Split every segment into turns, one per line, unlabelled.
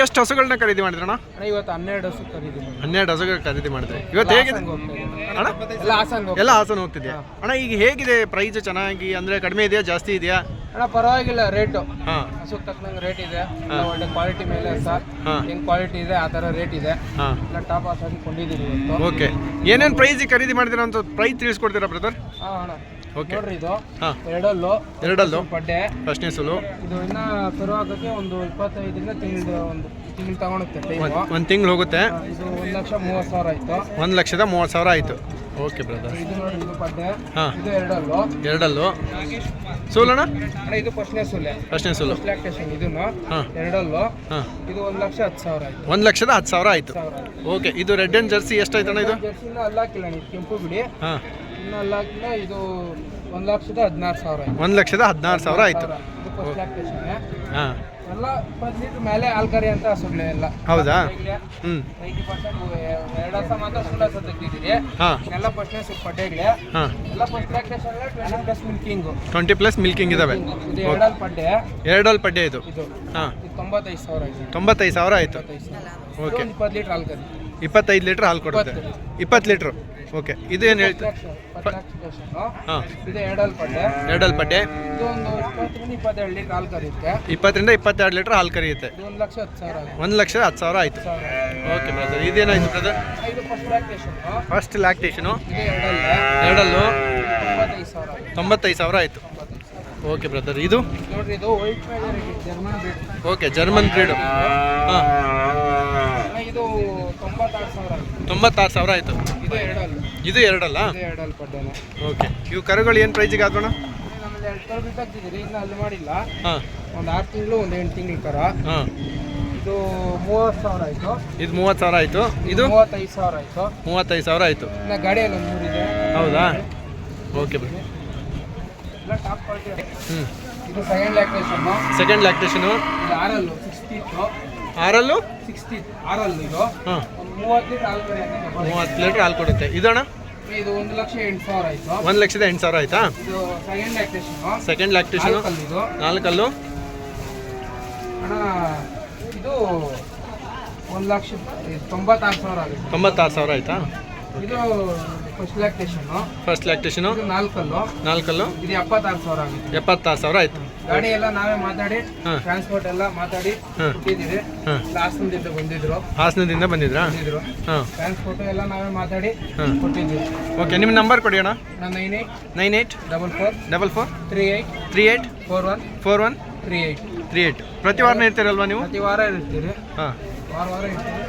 ಎಷ್ಟು ಹಸುಗಳನ್ನ ಖರೀದಿ ಮಾಡಿದ್ರಣ್ಣ?
ಇವತ್ತು 12 ಹಸು ಖರೀದಿ ಮಾಡಿ
12 ಹಸುಗಳು ಖರೀದಿ ಮಾಡಿದ್ರಿ. ಇವತ್ತು ಹೇಗಿದೆ ಅಣ್ಣ? ಎಲ್ಲ ಹಾಸನ ಹೋಗ್ತಿದ್ಯಾ ಅಣ್ಣ? ಈಗ ಹೇಗಿದೆ ಪ್ರೈಸ್? ಚೆನ್ನಾಗಿ ಅಂದ್ರೆ ಕಡಿಮೆ ಇದೆಯಾ ಜಾಸ್ತಿ ಇದೆಯಾ
ಅಣ್ಣ? ಪರವಾಗಿಲ್ಲ, ರೇಟು
ಹಾಂ
ಹಸುಗೆ ತಕ್ಕಂಗೆ ರೇಟ್ ಇದೆ. ಒಳ್ಳೆ ಕ್ವಾಲಿಟಿ ಮೇಲೆ ಸರ್ ಹೆಂಗ್ ಕ್ವಾಲಿಟಿ ಇದೆ ಆ ಥರ ರೇಟ್ ಇದೆ.
ಹಾಂ
ಎಲ್ಲ ಟಾಪ್ ಹಾಸ್ ಆಗಿ ಕೊಂಡಿದ್ದೀವಿ ಇವತ್ತು.
ಓಕೆ, ಏನೇನು ಪ್ರೈಸಿಗೆ ಖರೀದಿ ಮಾಡಿದಿರ ಅಂತ ಪ್ರೈಸ್ ತಿಳಿಸ್ಕೊಡ್ತೀರಾ ಬ್ರದರ್?
ಹಾಂ ಅಣ್ಣ,
ಓಕೆ
ನೋಡ್ರಿ ಇದು
ಹಾಂ
ಎರಡಲ್ಲು ಪಡ್ಡೆ.
ಫಸ್ಟ್ನೇ ಸುಲು
ಇದು ಇನ್ನ ಕರು ಹಾಕೋಕ್ಕೆ ಒಂದು 25ರಿಂದ ತಿಂಗಳು ತಗೊಳುತ್ತೆ ಟೈಮು.
ಒಂದು ತಿಂಗಳು ಹೋಗುತ್ತೆ.
ಇದು 1,30,000 ಆಯ್ತು.
1,30,000 ಆಯಿತು. Okay brother.
ಇದು ನೋಡ್ರಿ, ಇದು ಪಡ್ಡೆ.
ಹಾಂ,
ಇದು
ಎರಡಲ್ಲು ಸೂಲಣ್ಣ?
ಅಣ್ಣ ಇದು ಫಸ್ಟ್ನೇ ಸುಲೆ,
ಫಸ್ಟ್ನೇ ಸುಲು
ಲ್ಯಾಕ್ಟೇಷನ್. ಇದನ್ನು
ಹಾಂ
ಎರಡಲ್ಲು.
ಹಾಂ,
ಇದು 1,10,000 ಆಯ್ತು.
1,10,000 ಆಯಿತು. ಓಕೆ, ಇದು ರೆಡ್ ಆ್ಯಂಡ್ ಜರ್ಸಿ ಎಷ್ಟಾಯ್ತಣ್ಣ ಇದು?
ಜರ್ಸಿನ ಅಲ್ಲಾಕಿಲ್ಲ ನೀವು, ಕೆಂಪು ಬಿಡಿ.
ಹಾಂ,
ಇನ್ನು ಅಲ್ಲಾಕಿಲ್ಲ. ಇದು 1,16,000 ಆಯ್ತು.
1,16,000 ಆಯಿತು.
ಇದು ಫಸ್ಟ್ ಲ್ಯಾಕ್ಟೇಷನ್.
ಹಾಂ,
ಎಲ್ಲ 20 ಲೀಟ್ರ್ ಮೇಲೆ ಹಾಲು ಕರಿ ಅಂತ ಹಸುಗಳೇ ಎಲ್ಲ.
ಹೌದಾ? ಹ್ಞೂ
90% 2 ಹಸ ಮಾತ್ರ ಸುಳ್ಳು ಹಸ ತೆಗ್ದಿದ್ದೀರಿ.
ಹಾಂ,
ಎಲ್ಲ ಫಸ್ಟ್ನೇ ಸ್ವಲ್ಪ ಪಡ್ಡೆಗಳೇ.
ಹಾಂ,
ಎಲ್ಲ ಫಸ್ಟ್ ಲ್ಯಾಕ್ಟೇಷನ್ 20+ ಮಿಲ್ಕಿಂಗು.
20+ ಮಿಲ್ಕಿಂಗ್ ಇದಾವೆ.
ಇದು ಎರಡಲ್ ಪಡ್ಡೆ.
ಎರಡಲ್ಲಿ ಪಡ್ಡೆ ಇದು.
ಇದು
ಹಾಂ,
ಇದು 95,000 ಆಯ್ತು.
95,000 ಆಯಿತು.
25,000.
ಓಕೆ,
20 ಲೀಟ್ರ್ ಹಾಲು ಕರಿ.
25 ಲೀಟ್ರ್ ಹಾಲು ಕೊಡುತ್ತೆ. 20 ಲೀಟ್ರು. ಓಕೆ, ಇದು ಏನು ಹೇಳ್ತೀವಿ? ಹಾಂ,
ಇದು ಎರಡಲ್ ಪಡ್ಡೆ.
ಎರಡಲ್ಲಿ ಪಡ್ಡೆ.
ಇದು ಒಂದು 20ರಿಂದ 22 ಲೀಟ್ರ್ ಹಾಲು ಕರಿಯುತ್ತೆ.
20ರಿಂದ 22 ಲೀಟ್ರ್ ಹಾಲು ಕರಿಯುತ್ತೆ.
ಇದು 1,10,000 ಆಗುತ್ತೆ.
1,10,000 ಆಯಿತು. ಓಕೆ ಬ್ರದರ್, ಇದೇನಾಯ್ತು ಬ್ರದರ್?
ಇದು ಫಸ್ಟ್ ಲ್ಯಾಕ್ಟೇಷನ್.
ಫಸ್ಟ್ ಲ್ಯಾಕ್ಟೇಷನು
ಇದು
ಎರಡಲ್ಲು
95,000 ಆಗುತ್ತೆ.
95,000 ಆಯಿತು. ಓಕೆ ಬ್ರದರ್, ಇದು
ನೋಡ್ರಿ, ಇದು white majority German breed.
Okay, German breed. ಹಾಂ,
ಇದು 96,000 ಆಗುತ್ತೆ.
96,000 ಆಯಿತು.
ಇದು ಎರಡಲ್ಲು.
ಇದು ಎರಡಲ್ಲ?
ಇದು ಎರಡಲ್ ಪಡ್ಡೆನೆ.
ಓಕೆ, ಇವು ಕರುಗಳು ಏನು ಪ್ರೈಸಿಗೆ ಆಗೋಣ?
ನಮ್ಮಲ್ಲಿ 2 ಕರು ಬಿದ್ದಾಗ್ತಿದ್ದೀರಿ, ಇನ್ನು ಅಲ್ಲಿ ಮಾಡಿಲ್ಲ.
ಹಾಂ,
ಒಂದು 6 ತಿಂಗಳು ಒಂದು 8 ತಿಂಗಳು ಕರ.
ಹಾಂ,
ಇದು 30,000 ಆಯಿತು.
ಇದು 30,000 ಆಯಿತು. ಇದು
35,000 ಆಯಿತು.
35,000 ಆಯಿತು.
ಇನ್ನು ಗಾಡಿಯಲ್ಲಿ ಒಂದು 3 ಇದೆ.
ಹೌದಾ? ಓಕೆ ಬ್ರೋ,
ಎಲ್ಲ ಟಾಪ್ ಕ್ವಾಲಿಟಿ.
ಹ್ಞೂ,
ಇದು ಸೆಕೆಂಡ್ ಲ್ಯಾಕ್ಟೇಷನ್ನು.
ಸೆಕೆಂಡ್ ಲ್ಯಾಕ್ಟೇಷನು.
ಇದು ಆರಲ್ಲು 60
ಆರಲ್ಲು
60 ಆರಲ್ಲು. ಇದು
ಹಾಂ,
ಒಂದು 30 ಲೀಟ್ರ್ ಹಾಲು ಕರಿ ಅಂತ.
30 ಲೀಟ್ರ್ ಹಾಲು ಕೊಡುತ್ತೆ. ಇದಣ್ಣ?
ಇದು 1,08,000 ಆಯಿತು.
1,08,000 ಆಯಿತಾ?
ಇದು ಸೆಕೆಂಡ್ ಲ್ಯಾಕ್ಟೇಷನ್ನು.
ಸೆಕೆಂಡ್ ಲ್ಯಾಕ್ಟೇಷನು.
ಇದು
4
ಅಣ್ಣ, ಇದು 1,96,000 ಆಗುತ್ತೆ.
96,000 ಆಯಿತಾ?
ಇದು ಫಸ್ಟ್ ಲ್ಯಾಕ್ಟೇಷನ್ನು.
First lactation.
ಇದು 4 ಇದು 76,000 ಆಗುತ್ತೆ.
76,000 ಆಯಿತು.
ಗಾಡಿ ಎಲ್ಲ ನಾವೇ ಮಾತಾಡಿ,
ಹಾಂ,
ಟ್ರಾನ್ಸ್ಪೋರ್ಟ್ ಎಲ್ಲ ಮಾತಾಡಿ
ಹಾಂ,
ಕೊಟ್ಟಿದ್ದೀವಿ.
ಹಾಂ,
ಹಾಸನದಿಂದ ಬಂದಿದ್ರು.
ಹಾಸನದಿಂದ ಬಂದಿದ್ರಾ? ಹಾಂ,
ಟ್ರಾನ್ಸ್ಪೋರ್ಟ್ ಎಲ್ಲ ನಾವೇ ಮಾತಾಡಿ
ಹಾಂ,
ಕೊಟ್ಟಿದ್ದೀವಿ.
ಓಕೆ, ನಿಮ್ಮ ನಂಬರ್ ಕೊಡಿ ಅಣ್ಣ.
9844
9844
38
38
41
41
38
38. ಪ್ರತಿ ವಾರನೇ ಇರ್ತೀರಲ್ವಾ ನೀವು?
ಪ್ರತಿ ವಾರ ಇರ್ತೀರಿ.
ಹಾಂ,
ವಾರ ಇರ್ತೀವಿ.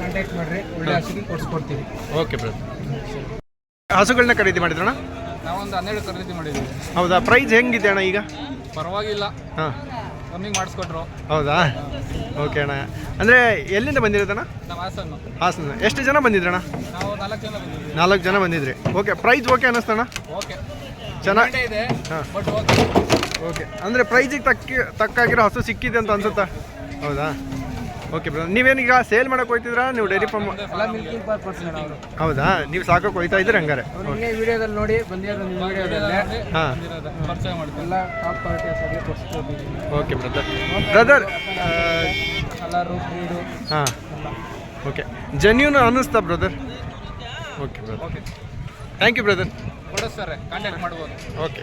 ಕಾಂಟ್ಯಾಕ್ಟ್ ಮಾಡಿರಿ, ಒಳ್ಳೆ ಹಸಿಗೆ ಕೊಡಿಸ್ಕೊಡ್ತೀವಿ.
Okay brother. ಹಸುಗಳನ್ನ ಖರೀದಿ ಮಾಡಿದ್ರಣ್ಣ?
ನಾವೊಂದು 12 ಖರೀದಿ ಮಾಡಿದ್ದೀವಿ.
ಹೌದಾ? ಪ್ರೈಸ್ ಹೆಂಗಿದೆ ಅಣ್ಣ ಈಗ?
ಪರವಾಗಿಲ್ಲ,
ಹಾಂ,
ಕಮ್ಮಿ ಮಾಡಿಸ್ಕೊಟ್ರು.
ಹೌದಾ? ಓಕೆ ಅಣ್ಣ, ಅಂದರೆ ಎಲ್ಲಿಂದ ಬಂದಿರೋದಣ್ಣ?
ನಮ್ಮ ಹಾಸನ್ನು.
ಹಾಸನ. ಎಷ್ಟು ಜನ ಬಂದಿದ್ರಣ್ಣ?
ನಾವು 4 ಜನ ಬಂದಿದ್ದೀವಿ.
4 ಜನ ಬಂದಿದ್ರಿ. ಓಕೆ, ಪ್ರೈಸ್ ಓಕೆ ಅನ್ನಿಸ್ತಣ್ಣ?
ಓಕೆ,
ಚೆನ್ನಾಗಿ
ಇದೆ.
ಹಾಂ,
ಬಟ್ ಓಕೆ.
ಓಕೆ, ಅಂದರೆ ಪ್ರೈಸಿಗೆ ತಕ್ಕಾಗಿರೋ ಹಸು ಸಿಕ್ಕಿದೆ ಅಂತ ಅನ್ಸುತ್ತಾ? ಹೌದಾ? ಓಕೆ ಬ್ರದರ್, ನೀವೇನೀಗ ಸೇಲ್ ಮಾಡೋಕೆ ಹೋಗ್ತಿದ್ರಾ ನೀವು ಡೈರಿ ಫಾರ್ಮ್?
ಎಲ್ಲ ಮಿಲ್ಕಿಂಗ್ ಪರ್ಪಸ್ ಅವರು.
ಹೌದಾ? ನೀವು ಸಾಕೋಕೆ ಹೋಗ್ತಾ ಇದ್ದೀರಿ ಹಂಗಾರೆ?
ನಿನ್ನೆ ವಿಡಿಯೋದಲ್ಲಿ ನೋಡಿ ಬಂದಿರೋದು, ನಿಮ್ಮ ವಿಡಿಯೋದಲ್ಲಿ
ಹಾಂ,
ಪರಿಚಯ ಮಾಡ್ತೀವಿ. ಎಲ್ಲ ಟಾಪ್ ಕ್ವಾಲಿಟಿ ಹಸುಗೆ ಕೊಡಿಸ್ಕೊಡ್ತೀವಿ.
Okay brother.
Colour, breed.
ಹಾಂ, ಓಕೆ, ಜೆನ್ಯೂನ್ ಅನ್ನಿಸ್ತಾ brother? Okay brother, thank you brother.
ಕೊಡಿಸ್ತಾರೆ, ಕಾಂಟ್ಯಾಕ್ಟ್ ಮಾಡ್ಬೋದು.
ಓಕೆ.